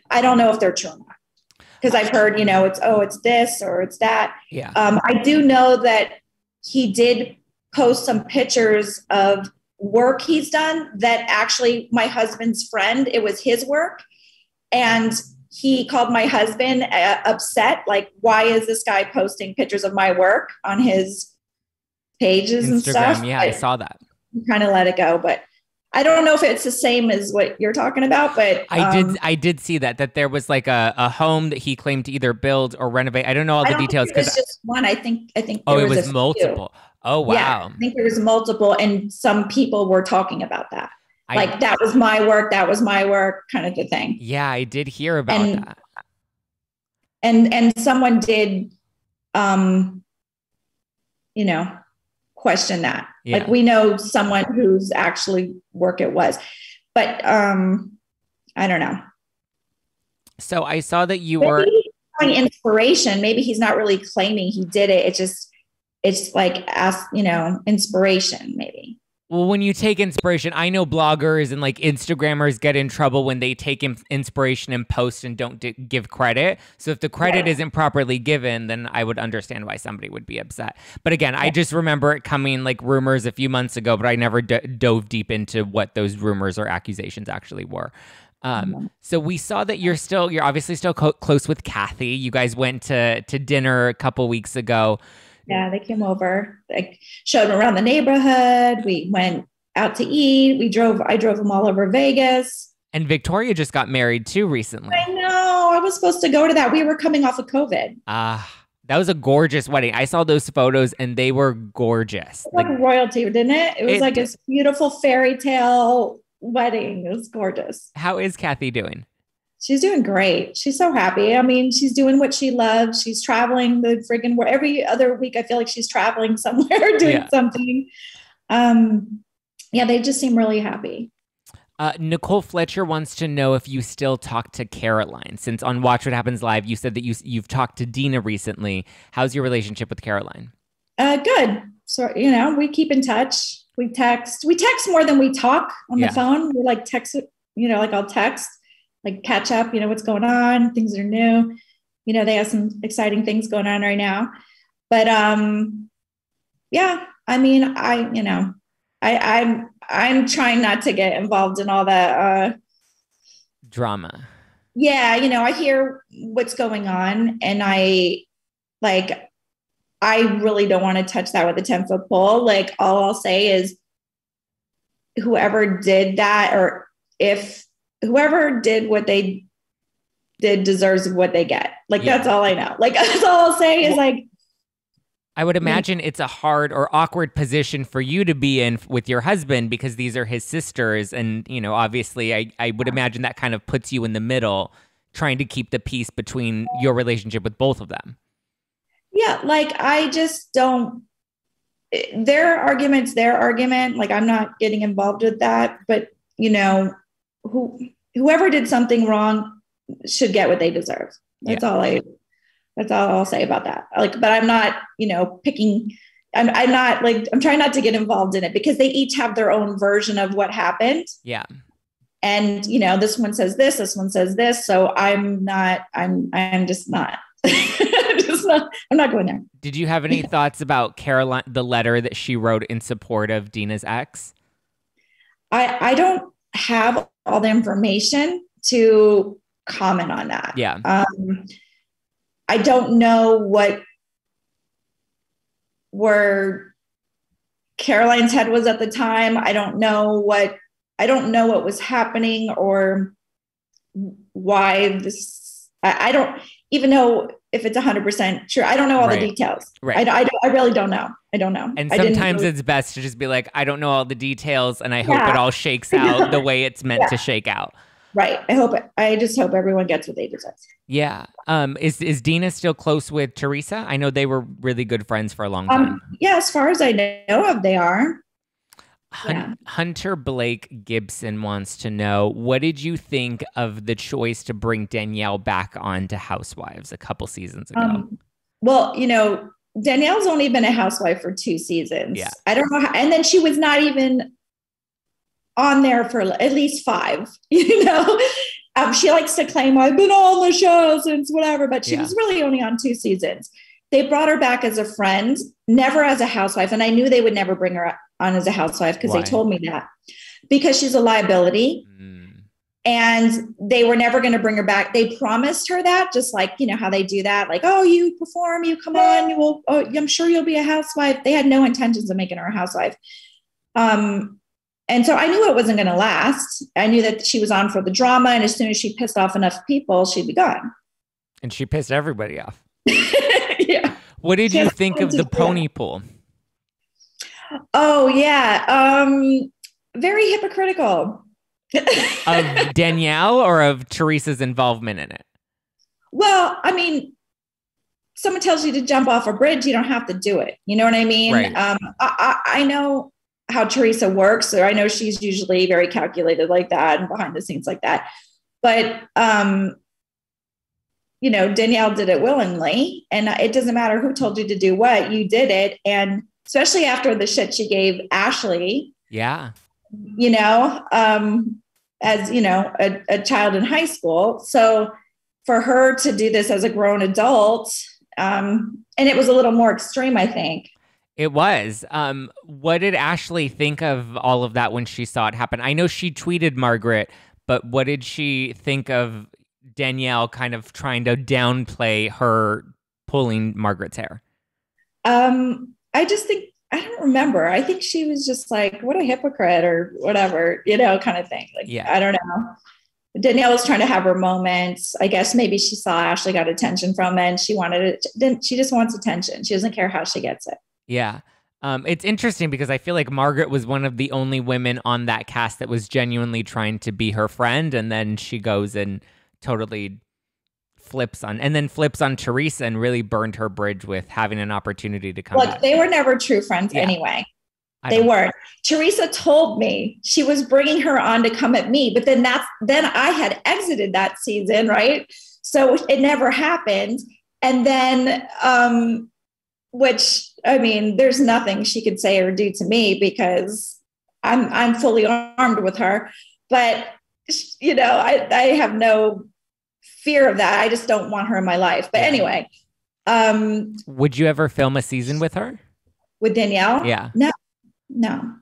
I don't know if they're true or not. Because I've heard, you know, it's this or it's that. Yeah. I do know that he did post some pictures of work he's done that actually my husband's friend, it was his work. And he called my husband upset. Like, why is this guy posting pictures of my work on his pages and stuff? Yeah, I saw that. Kind of let it go, but I don't know if it's the same as what you're talking about, but I did see that there was like a home that he claimed to either build or renovate. I don't know all the details because it's just one. I think oh, it was multiple. Oh, wow. Yeah, I think there was multiple, and some people were talking about that. Like, that was my work, that was my work, kind of a thing. Yeah, I did hear about that. And someone did, you know, question that. Yeah. Like, we know someone whose actually work it was, but I don't know. So I saw that you were inspiration. Maybe he's not really claiming he did it. It's like, you know, inspiration maybe. Well, when you take inspiration, I know bloggers and like Instagrammers get in trouble when they take inspiration and post and don't give credit. So if the credit isn't properly given, then I would understand why somebody would be upset. But again, I just remember it coming like rumors a few months ago, but I never dove deep into what those rumors or accusations actually were. So we saw that you're obviously still close with Kathy. You guys went to dinner a couple weeks ago. Yeah, they came over. I showed them around the neighborhood. We went out to eat. I drove them all over Vegas. And Victoria just got married too recently. I know. I was supposed to go to that. We were coming off of COVID. That was a gorgeous wedding. I saw those photos and they were gorgeous. Like royalty, didn't it? It was like this beautiful fairy tale wedding. It was gorgeous. How is Kathy doing? She's doing great. She's so happy. I mean, she's doing what she loves. She's traveling every other week. I feel like she's traveling somewhere doing something. They just seem really happy. Nicole Fletcher wants to know if you still talk to Caroline. Since on Watch What Happens Live, you said that you've talked to Dina recently. How's your relationship with Caroline? Good. So, you know, we keep in touch. We text more than we talk on the phone. We like text, you know, like I'll text. Like catch up, you know, what's going on, things are new, you know, they have some exciting things going on right now. But I mean, I'm trying not to get involved in all that drama. Yeah, you know, I hear what's going on and I really don't want to touch that with a 10-foot pole. Like, all I'll say is whoever did that, or if whoever did what they did deserves what they get. Like, that's all I know. Like, that's all I'll say is like, I would imagine it's a hard or awkward position for you to be in with your husband because these are his sisters. And, you know, obviously I would imagine that kind of puts you in the middle, trying to keep the peace between your relationship with both of them. Yeah. Like, I just don't, their argument, like, I'm not getting involved with that, but you know, whoever did something wrong should get what they deserve. That's all I'll say about that. Like, but I'm not, you know, I'm not like, I'm trying not to get involved in it because they each have their own version of what happened. Yeah. And, you know, this one says this one says this. So I'm just not, I'm not going there. Did you have any thoughts about Caroline, the letter that she wrote in support of Dina's ex? I don't have all the information to comment on that. Yeah. I don't know where Caroline's head was at the time. I don't know what was happening or why this, I don't even know if it's 100% true. I don't know all the details. Right. I really don't know. I don't know. And sometimes it's best to just be like, I don't know all the details and I hope it all shakes out the way it's meant to shake out. Right. I just hope everyone gets what they deserve. Yeah. Is Dina still close with Teresa? I know they were really good friends for a long time. Yeah, as far as I know of, they are. Yeah. Hunter Blake Gibson wants to know, what did you think of the choice to bring Danielle back on to Housewives a couple seasons ago? Well, Danielle's only been a housewife for 2 seasons. Yeah. I don't know how, and then she was not even on there for at least 5, she likes to claim I've been on the show since whatever, but she was really only on 2 seasons. They brought her back as a friend, never as a housewife. And I knew they would never bring her on as a housewife because they told me that, because she's a liability. And they were never going to bring her back. They promised her that, just like, how they do that. Like, oh, you perform, you come on, I'm sure you'll be a housewife. They had no intentions of making her a housewife. And so I knew it wasn't going to last. I knew that she was on for the drama. And as soon as she pissed off enough people, she'd be gone. And she pissed everybody off. Yeah. What did you think of the pony pool? Oh, yeah. Very hypocritical. Of Danielle or of Teresa's involvement in it? Well, I mean, someone tells you to jump off a bridge, you don't have to do it. You know what I mean? Right. I know how Teresa works, so I know she's usually very calculated like that and behind the scenes like that. But, Danielle did it willingly, and it doesn't matter who told you to do what, you did it. And especially after the shit she gave Ashley. Yeah. As a child in high school. So for her to do this as a grown adult, and it was a little more extreme, I think. It was. What did Ashley think of all of that when she saw it happen? I know she tweeted Margaret, but what did she think of Danielle kind of trying to downplay her pulling Margaret's hair? I just think, I don't remember. I think she was just like, what a hypocrite or whatever, kind of thing. Like, I don't know. Danielle was trying to have her moments. I guess maybe she saw Ashley got attention from it and she wanted it. She just wants attention. She doesn't care how she gets it. Yeah. It's interesting because I feel like Margaret was one of the only women on that cast that was genuinely trying to be her friend. And then she goes and totally flips on Teresa and really burned her bridge with having an opportunity to come back. They were never true friends anyway. They weren't. Teresa told me she was bringing her on to come at me, but then I had exited that season, right? So it never happened. And then, which, I mean, there's nothing she could say or do to me because I'm fully armed with her. But, I have no fear of that. I just don't want her in my life. But anyway. Would you ever film a season with her? With Danielle? Yeah. No.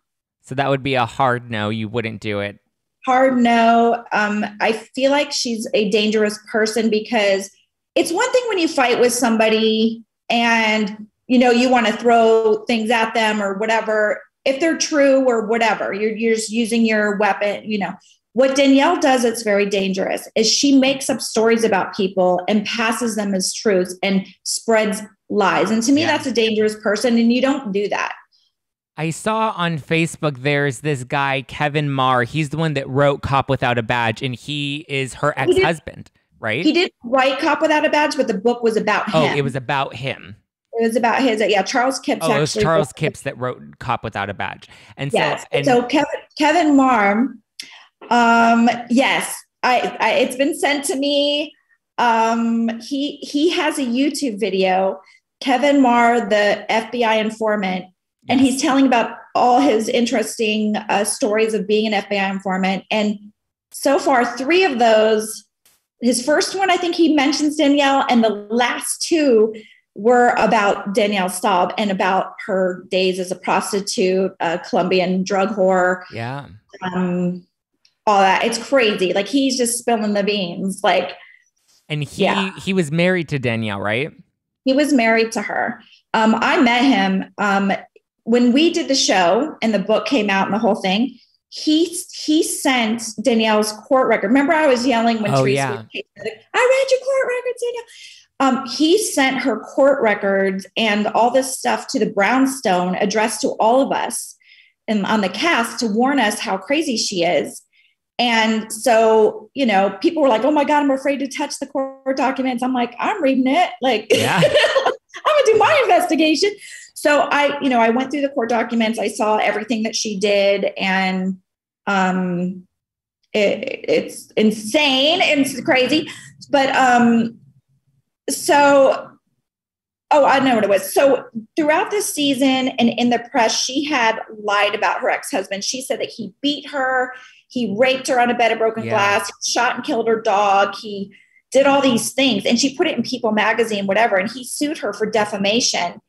So that would be a hard no. You wouldn't do it. Hard no. I feel like she's a dangerous person because it's one thing when you fight with somebody and, you want to throw things at them or whatever, if they're true or whatever, you're just using your weapon, What Danielle does that's very dangerous is she makes up stories about people and passes them as truths and spreads lies. And to me, that's a dangerous person, and you don't do that. I saw on Facebook there's this guy, Kevin Marr. He's the one that wrote Cop Without a Badge, and he is her ex-husband, right? He did write Cop Without a Badge, but the book was about him. Oh, it was about him. It was about his, Charles Kipps. Oh, it was Charles Kipps that wrote Cop Without a Badge. And so Kevin Marr, yes, it's been sent to me. He has a YouTube video, Kevin Marr, the FBI informant, and he's telling about all his interesting stories of being an FBI informant. And so far, 3 of those, his first one, I think he mentions Danielle, and the last 2 were about Danielle Staub and about her days as a prostitute, a Colombian drug whore. Yeah. All that. It's crazy. Like, he's just spilling the beans. And he was married to Danielle, right? He was married to her. I met him when we did the show and the book came out and the whole thing. He sent Danielle's court record. Remember, I was yelling when Teresa I read your court records, Danielle. He sent her court records and all this stuff to the brownstone addressed to all of us and on the cast to warn us how crazy she is. And so, people were like, oh my God, I'm afraid to touch the court documents. I'm like, I'm reading it. I'm gonna do my investigation. So I went through the court documents. I saw everything that she did, and it's insane. It's crazy. But so, oh, I know what it was. So throughout this season and in the press, she had lied about her ex-husband. She said that he beat her, he raped her on a bed of broken glass, shot and killed her dog. He did all these things, and she put it in People magazine, whatever. And he sued her for defamation.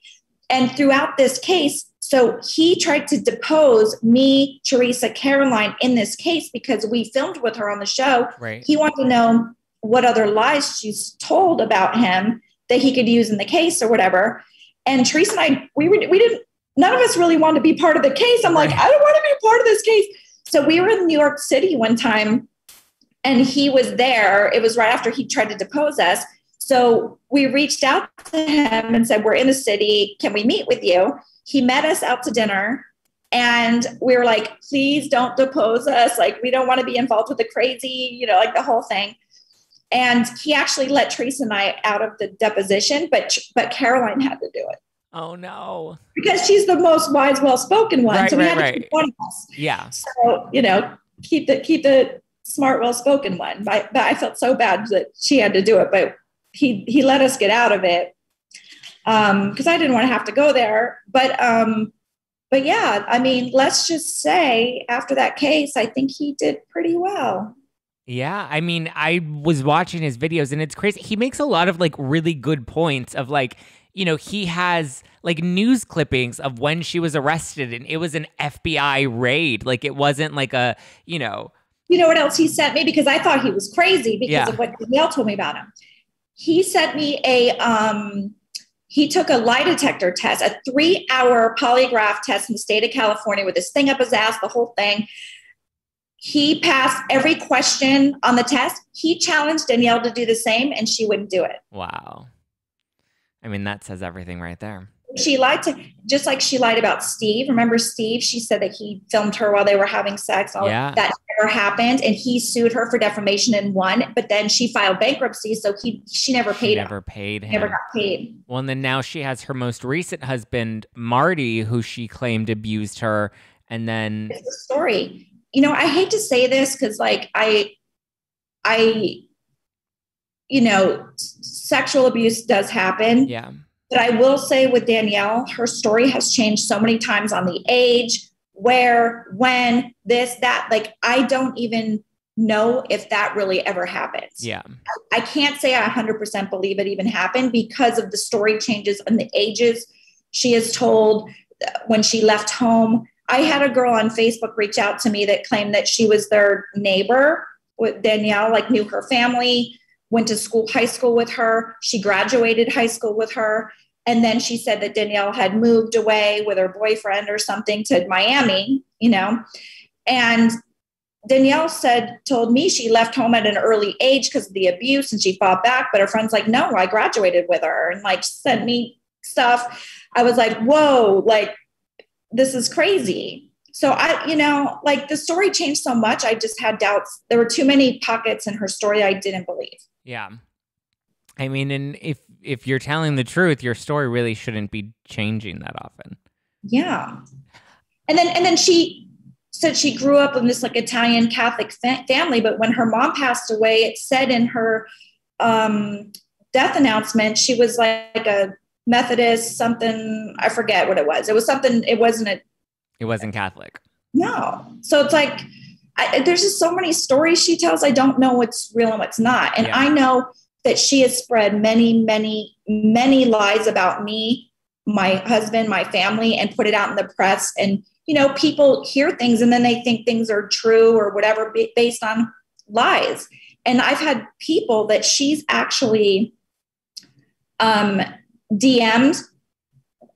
And throughout this case, so he tried to depose me, Teresa, Caroline in this case because we filmed with her on the show. Right. He wanted to know what other lies she's told about him that he could use in the case or whatever. And Teresa and I, we didn't, none of us really wanted to be part of the case. I'm like, I don't want to be a part of this case. So we were in New York City one time and he was there. It was right after he tried to depose us. So we reached out to him and said, we're in the city. Can we meet with you? He met us out to dinner and we were like, please don't depose us. Like, we don't want to be involved with the crazy, like the whole thing. And he actually let Teresa and I out of the deposition, but Caroline had to do it. Oh no! Because she's the most wise, well-spoken one. Right, so we had right. to keep one of us. Yeah. So keep the smart, well-spoken one. But I felt so bad that she had to do it. But he let us get out of it because I didn't want to have to go there. But yeah, I mean, let's just say after that case, I think he did pretty well. Yeah, I mean, I was watching his videos and it's crazy. He makes a lot of like really good points of like, he has like news clippings of when she was arrested and it was an FBI raid. Like it wasn't like a, You know what else he sent me? Because I thought he was crazy because of what Danielle told me about him. He sent me he took a lie detector test, a 3-hour polygraph test in the state of California with this thing up his ass, the whole thing. He passed every question on the test. He challenged Danielle to do the same, and she wouldn't do it. Wow. I mean, that says everything right there. She lied just like she lied about Steve. Remember Steve? She said that he filmed her while they were having sex. That never happened. And he sued her for defamation and won. But then she filed bankruptcy, so she never paid him. Never got paid. Well, and then now she has her most recent husband, Marty, who she claimed abused her. And then... It's a story. I hate to say this because like sexual abuse does happen. Yeah. But I will say with Danielle, her story has changed so many times on the age, where, when, this, that. Like, I don't even know if that really ever happens. Yeah. I can't say I 100% believe it even happened because of the story changes and the ages she is told when she left home. I had a girl on Facebook reach out to me that claimed that she was their neighbor with Danielle, like knew her family, went to high school with her. She graduated high school with her. And then she said that Danielle had moved away with her boyfriend or something to Miami, and Danielle told me she left home at an early age because of the abuse and she fought back. But her friend's like, no, I graduated with her, and like sent me stuff. I was like, whoa, like this is crazy. So like the story changed so much. I just had doubts. There were too many pockets in her story I didn't believe. Yeah. I mean, and if you're telling the truth, your story really shouldn't be changing that often. Yeah. And then she said she grew up in this like Italian Catholic family, but when her mom passed away, it said in her death announcement, she was like a Methodist, something, I forget what it was. It was something, it wasn't Catholic. No. So it's like, there's just so many stories she tells. I don't know what's real and what's not. And I know that she has spread many, many, many lies about me, my husband, my family, and put it out in the press. And, people hear things and then they think things are true or whatever based on lies. And I've had people that she's actually DM'd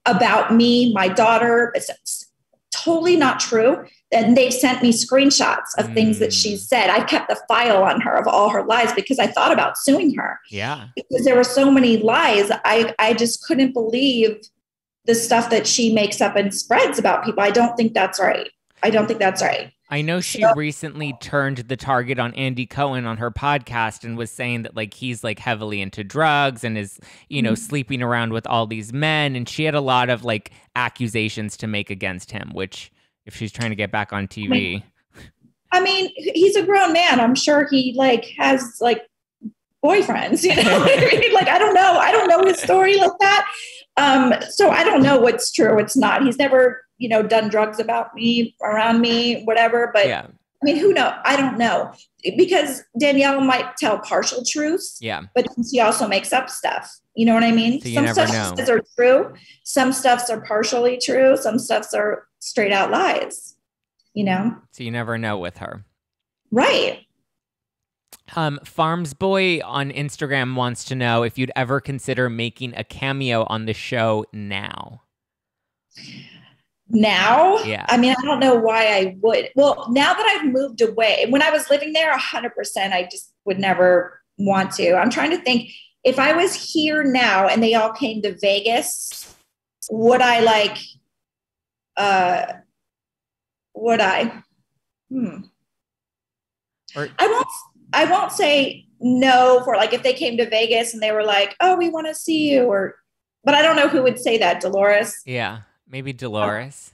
about me, my daughter. It's totally not true. And they've sent me screenshots of things that she said. I kept a file on her of all her lies because I thought about suing her. Yeah. Because there were so many lies. I just couldn't believe the stuff that she makes up and spreads about people. I don't think that's right. I don't think that's right. I know she recently turned the target on Andy Cohen on her podcast and was saying that like he's like heavily into drugs and is, you know, sleeping around with all these men. And she had a lot of like accusations to make against him, which if she's trying to get back on TV. I mean, he's a grown man. I'm sure he like has like boyfriends, you know. Like, I don't know his story like that. So I don't know what's true, what's not. He's never, you know, done drugs around me, whatever. But yeah. I mean, who knows? I don't know, because Danielle might tell partial truths. Yeah. But she also makes up stuff. You know what I mean? So some stuffs are true. Some stuffs are partially true. Some stuffs are straight out lies, you know? So you never know with her. Right. Farms Boy on Instagram wants to know if you'd ever consider making a cameo on the show now. Now? Yeah. I mean, I don't know why I would. Well, now that I've moved away, when I was living there, 100%, I just would never want to. I'm trying to think, if I was here now and they all came to Vegas, would I like, would I? I won't say no for like, if they came to Vegas and they were like, oh, we want to see you, but I don't know who would say that. Dolores? Yeah. Maybe Dolores.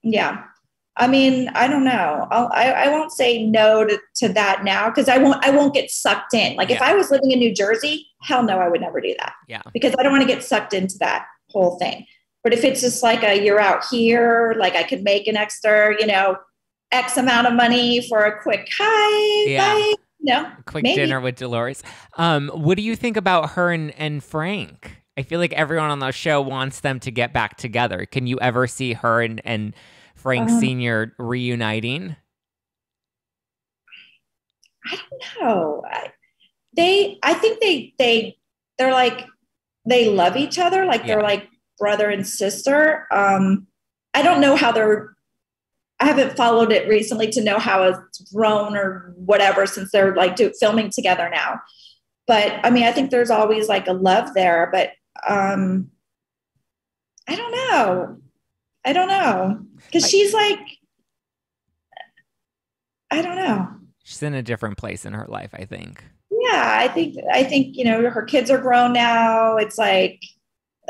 Yeah. I mean, I don't know. I won't say no to that now, because I won't get sucked in. Like if I was living in New Jersey, hell no, I would never do that. Yeah. Because I don't want to get sucked into that whole thing. But if it's just like you're out here, like I could make an extra, you know, X amount of money for a quick hi, bye, you know, a quick dinner with Dolores. What do you think about her and Frank? I feel like everyone on the show wants them to get back together. Can you ever see her and Frank Sr. reuniting? I don't know. I think they're like, they love each other. Like they're like brother and sister. I don't know how I haven't followed it recently to know how it's grown or whatever, since they're like filming together now. But I mean, I think there's always like a love there, but I don't know. Cause she's like, I don't know. She's in a different place in her life, I think. Yeah. I think, you know, her kids are grown now. It's like,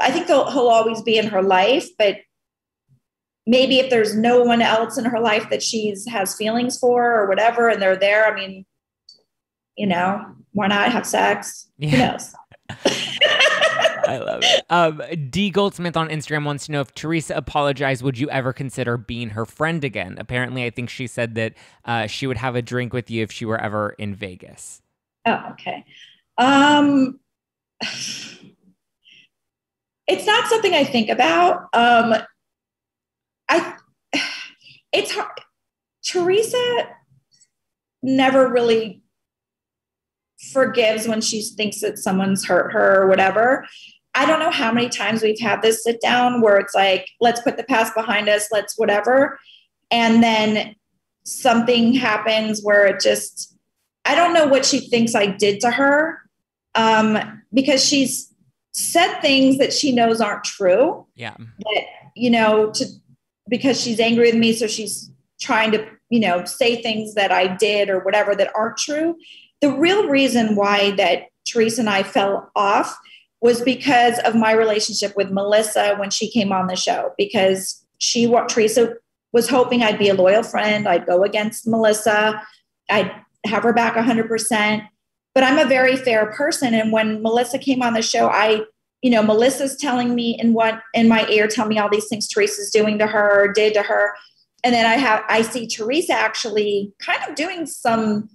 I think he'll always be in her life, but maybe if there's no one else in her life that has feelings for or whatever, and they're there, I mean, you know, why not have sex? Yeah. Who knows? I love it. D. Goldsmith on Instagram wants to know, if Teresa apologized, would you ever consider being her friend again? Apparently, I think she said that she would have a drink with you if she were ever in Vegas. Oh, okay. It's not something I think about. It's hard. Teresa never really forgives when she thinks that someone's hurt her or whatever. I don't know how many times we've had this sit down where it's like, let's put the past behind us, let's whatever. And then something happens where it just, I don't know what she thinks I did to her, because she's said things that she knows aren't true. Yeah. That, you know, because she's angry with me. So she's trying to, you know, say things that I did or whatever that aren't true. The real reason why that Teresa and I fell off was because of my relationship with Melissa when she came on the show, because Teresa was hoping I'd be a loyal friend. I'd go against Melissa. I'd have her back 100%, but I'm a very fair person. And when Melissa came on the show, Melissa's telling me in my ear, tell me all these things Teresa's doing to her, did to her. And then I see Teresa actually kind of doing some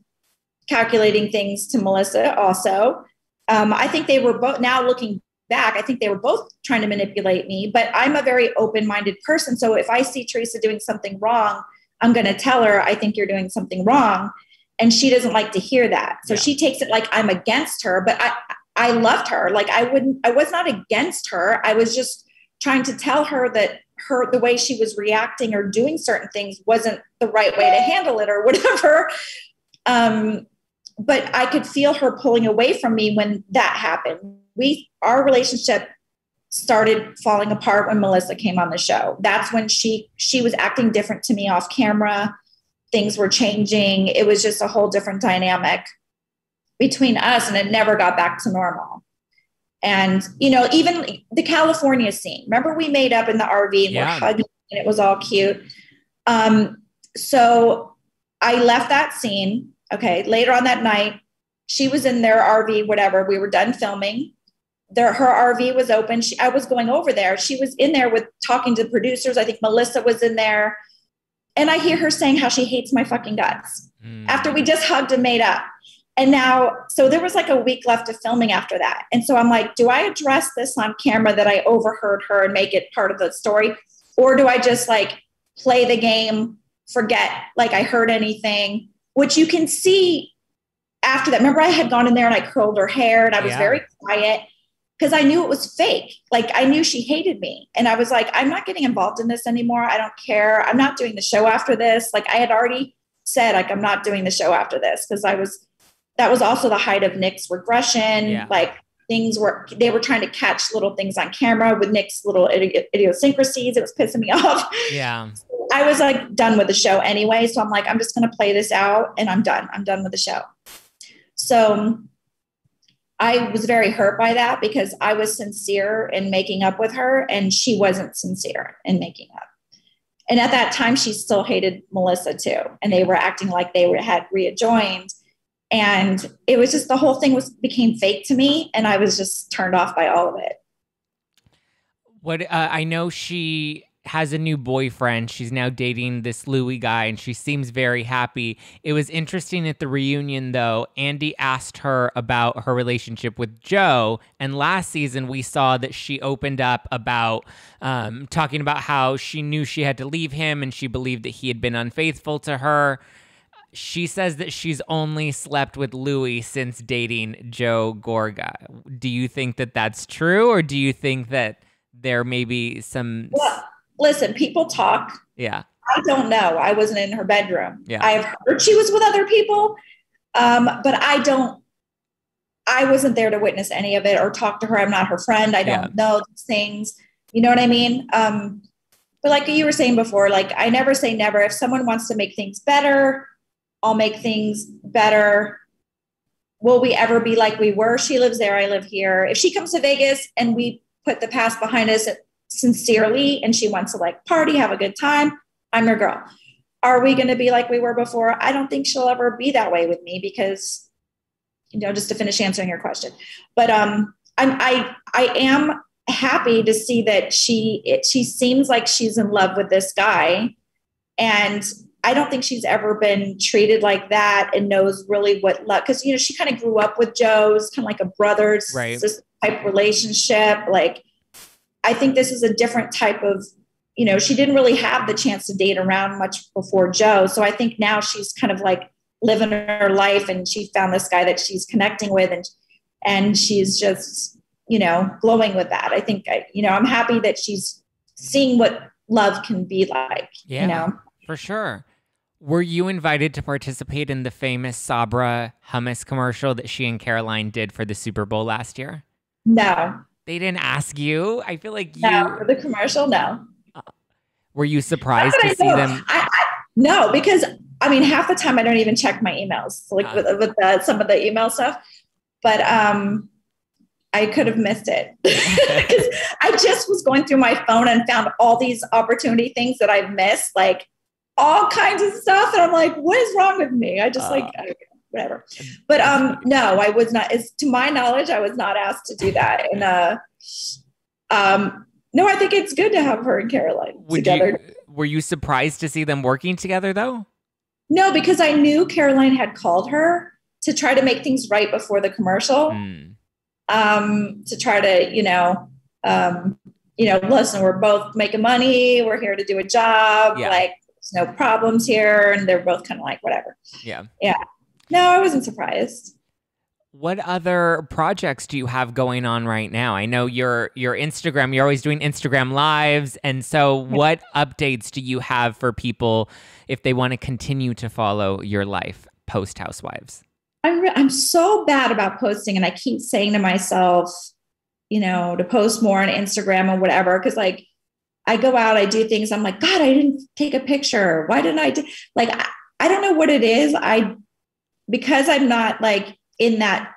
calculating things to Melissa also. I think they were both, now looking back, I think they were both trying to manipulate me, but I'm a very open-minded person. So if I see Teresa doing something wrong, I'm going to tell her, I think you're doing something wrong. And she doesn't like to hear that. So she takes it like I'm against her, but I loved her. Like I was not against her. I was just trying to tell her that the way she was reacting or doing certain things wasn't the right way to handle it or whatever. But I could feel her pulling away from me when that happened. Our relationship started falling apart when Melissa came on the show. That's when she was acting different to me off camera. Things were changing. It was just a whole different dynamic between us, and it never got back to normal. And, even the California scene, remember we made up in the RV and we're hugging and it was all cute. So I left that scene. Okay. Later on that night, she was in their RV, whatever. We were done filming. Her RV was open. I was going over there. She was in there talking to the producers. I think Melissa was in there. And I hear her saying how she hates my fucking guts after we just hugged and made up. And now, so there was like a week left of filming after that. And so I'm like, do I address this on camera that I overheard her and make it part of the story? Or do I just like play the game, forget like I heard anything, which you can see after that. Remember I had gone in there and I curled her hair and I was very quiet because I knew it was fake. Like I knew she hated me. And I was like, I'm not getting involved in this anymore. I don't care. I'm not doing the show after this. Like I had already said, like, I'm not doing the show after this because that was also the height of Nick's regression. Yeah. Like they were trying to catch little things on camera with Nick's little idiosyncrasies. It was pissing me off. Yeah. So I was like done with the show anyway. So I'm like, I'm just going to play this out and I'm done. I'm done with the show. So I was very hurt by that because I was sincere in making up with her and she wasn't sincere in making up. And at that time, she still hated Melissa too. And they were acting like had rejoined. And it was just, the whole thing became fake to me. And I was just turned off by all of it. I know she has a new boyfriend. She's now dating this Louis guy and she seems very happy. It was interesting at the reunion though, Andy asked her about her relationship with Joe. And last season we saw that she opened up about talking about how she knew she had to leave him and she believed that he had been unfaithful to her. She says that she's only slept with Louis since dating Joe Gorga. Do you think that that's true, or do you think that there may be some... Well, listen, people talk. Yeah. I don't know. I wasn't in her bedroom. Yeah. I've heard she was with other people, but I wasn't there to witness any of it or talk to her. I'm not her friend. I don't know these things. You know what I mean? But like you were saying before, like I never say never. If someone wants to make things better, I'll make things better. Will we ever be like we were? She lives there. I live here. If she comes to Vegas and we put the past behind us sincerely and she wants to like party, have a good time, I'm your girl. Are we going to be like we were before? I don't think she'll ever be that way with me because, just to finish answering your question. But I am happy to see that she seems like she's in love with this guy. And I don't think she's ever been treated like that and knows really what love, because, she kind of grew up with Joe's kind of like a brother's type relationship. Like, I think this is a different type of, she didn't really have the chance to date around much before Joe. So I think now she's kind of like living her life and she found this guy that she's connecting with and she's just, glowing with that. I think, I'm happy that she's seeing what love can be like, For sure. Were you invited to participate in the famous Sabra hummus commercial that she and Caroline did for the Super Bowl last year? No. They didn't ask you? I feel like No, for the commercial, no. Were you surprised to see them? No, because, half the time I don't even check my emails, like with some of the email stuff. But I could have missed it. Because I just was going through my phone and found all these opportunity things that I've missed, like, all kinds of stuff. And I'm like, what is wrong with me? I just whatever. But no, I was not, to my knowledge, I was not asked to do that. And no, I think it's good to have her and Caroline together. Were you surprised to see them working together though? No, because I knew Caroline had called her to try to make things right before the commercial. To try to, listen, we're both making money. We're here to do a job. Yeah. Like, there's no problems here. And they're both kind of like, whatever. Yeah. Yeah. No, I wasn't surprised. What other projects do you have going on right now? I know your Instagram, you're always doing Instagram lives. And so what updates do you have for people if they want to continue to follow your life post Housewives? I'm so bad about posting. And I keep saying to myself, to post more on Instagram or whatever. Cause like I go out, I do things. I'm like, God, I didn't take a picture. Why didn't I do like, I don't know what it is. Because I'm not like in that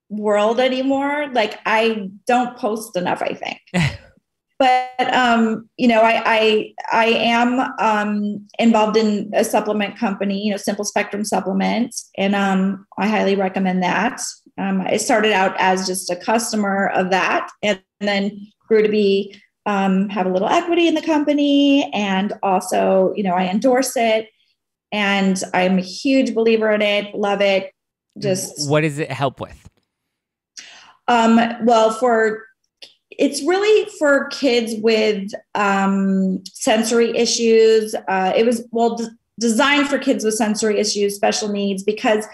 world anymore. Like I don't post enough, I think. But I am involved in a supplement company, Simple Spectrum Supplements, and I highly recommend that. I started out as just a customer of that, and then grew to be have a little equity in the company, and also I endorse it, and I'm a huge believer in it. Love it. Just what does it help with? It's really for kids with sensory issues. It was designed for kids with sensory issues, special needs, because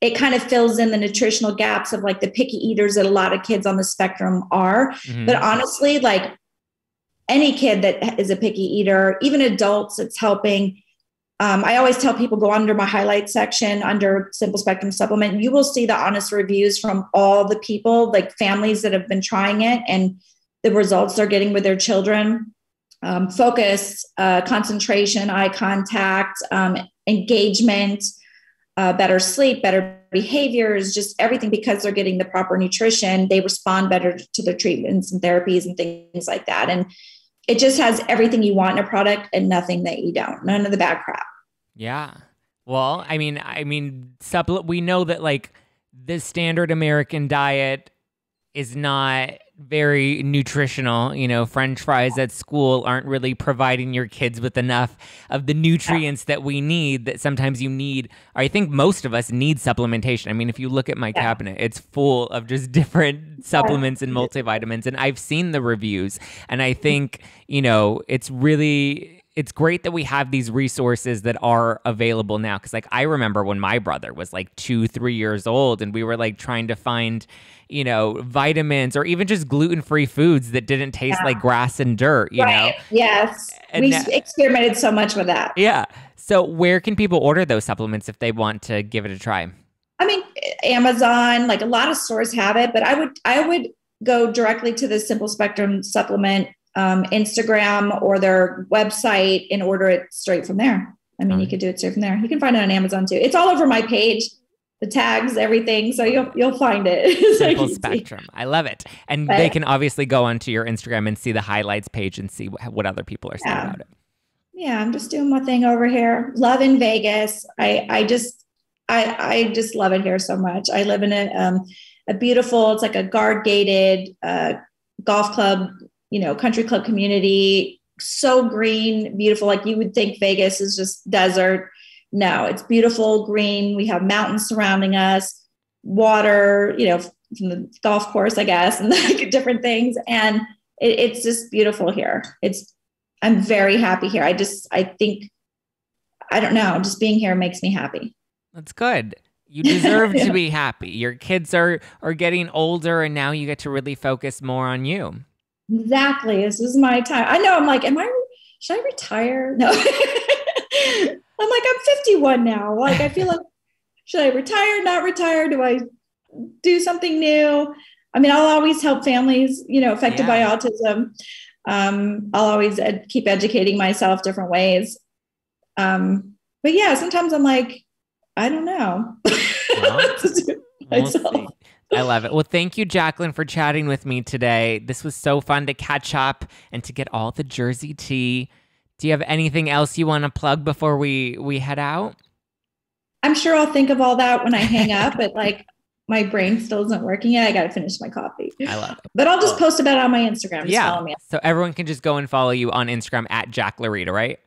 it kind of fills in the nutritional gaps of like the picky eaters that a lot of kids on the spectrum are. Mm-hmm. But honestly, like any kid that is a picky eater, even adults, it's helping. I always tell people, go under my highlight section under Simple Spectrum Supplement. You will see the honest reviews from all the people, like families that have been trying it and the results they're getting with their children. Focus, concentration, eye contact, engagement, better sleep, better behaviors, just everything, because they're getting the proper nutrition. They respond better to their treatments and therapies and things like that. And it just has everything you want in a product and nothing that you don't. None of the bad crap. Yeah. Well, I mean, we know that like the standard American diet is not very nutritional. French fries at school aren't really providing your kids with enough of the nutrients that we need, that sometimes you need. I think most of us need supplementation. I mean, if you look at my cabinet, it's full of just different supplements and multivitamins, and I've seen the reviews, and I think, it's great that we have these resources that are available now. Cause like, I remember when my brother was like 2-3 years old and we were like trying to find, vitamins or even just gluten-free foods that didn't taste like grass and dirt, you know? Yes. We experimented so much with that. Yeah. So where can people order those supplements if they want to give it a try? I mean, Amazon, like a lot of stores have it, but I would go directly to the Simple Spectrum Supplement Instagram or their website and order it straight from there. I mean, you could do it straight from there. You can find it on Amazon too. It's all over my page, the tags, everything. So you'll find it. Simple Spectrum. I love it. And they can obviously go onto your Instagram and see the highlights page and see what other people are saying about it. Yeah, I'm just doing my thing over here. Love in Vegas. I just love it here so much. I live in a beautiful, it's like a guard gated golf club, country club community, so green, beautiful. Like you would think Vegas is just desert. No, it's beautiful, green. We have mountains surrounding us, water, from the golf course, I guess, and like different things. And it's just beautiful here. I'm very happy here. I think, I don't know, just being here makes me happy. That's good. You deserve to be happy. Your kids are getting older and now you get to really focus more on you. Exactly. This is my time. I know. I'm like, should I retire? No. I'm like, I'm 51 now. Like, I feel like, should I retire, not retire? Do I do something new? I mean, I'll always help families, affected by autism. I'll always keep educating myself different ways. But yeah, sometimes I'm like, I don't know. We'll see. I love it. Well, thank you, Jacqueline, for chatting with me today. This was so fun to catch up and to get all the Jersey tea. Do you have anything else you want to plug before we head out? I'm sure I'll think of all that when I hang up, but like my brain still isn't working yet. I got to finish my coffee. I love it. But I'll just post about it on my Instagram. Just follow me. So everyone can just go and follow you on Instagram at Jack Laurita, right?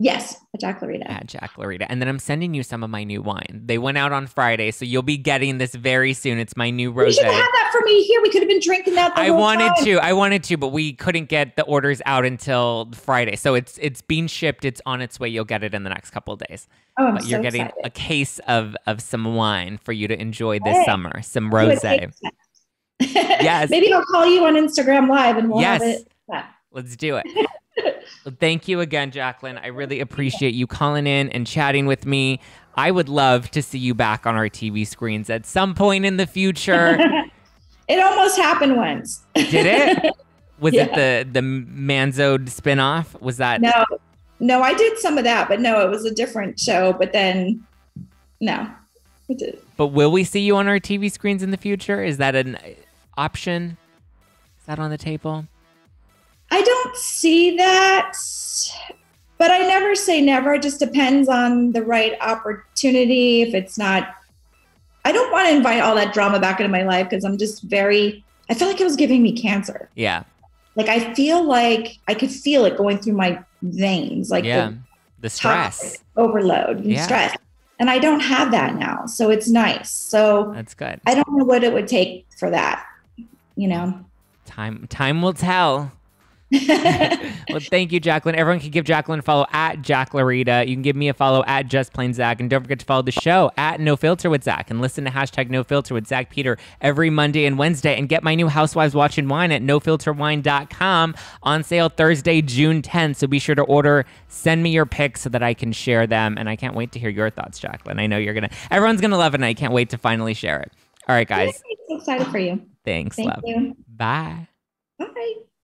Yes, at Jack Laurita. At Jack Laurita. And then I'm sending you some of my new wine. They went out on Friday, so you'll be getting this very soon. It's my new rosé. You should have that for me here. We could have been drinking that the whole time. I wanted to, but we couldn't get the orders out until Friday. So it's being shipped. It's on its way. You'll get it in the next couple of days. Oh, but you're getting a case of some wine for you to enjoy this summer. Some rosé. Yes. Maybe I'll call you on Instagram Live and we'll have it. Let's do it. Well, thank you again, Jacqueline. I really appreciate you calling in and chatting with me. I would love to see you back on our TV screens at some point in the future. It almost happened once. Did it? Was Yeah. it the Manzo spinoff? Was that? No, I did some of that, but no, it was a different show. But then, no, we did. But will we see you on our TV screens in the future? Is that an option? Is that on the table? I don't see that, but I never say never. It just depends on the right opportunity. If it's not, I don't want to invite all that drama back into my life because I'm just I felt like it was giving me cancer. Yeah. Like I feel like I could feel it going through my veins, like the stress, overload, and stress. And I don't have that now, so it's nice. So that's good. I don't know what it would take for that, Time will tell. Well, thank you, Jacqueline. Everyone can give Jacqueline a follow at Jack Laurita. You can give me a follow at Just Plain Zack. And don't forget to follow the show at No Filter with Zack. And listen to hashtag No Filter with Zack Peter every Monday and Wednesday. And get my new Housewives Watching Wine at nofilterwine.com on sale Thursday, June 10th. So be sure to order. Send me your pics so that I can share them. And I can't wait to hear your thoughts, Jacqueline. I know everyone's going to love it. And I can't wait to finally share it. All right, guys. I'm so excited for you. Thanks, Thank love. you. Bye. Bye.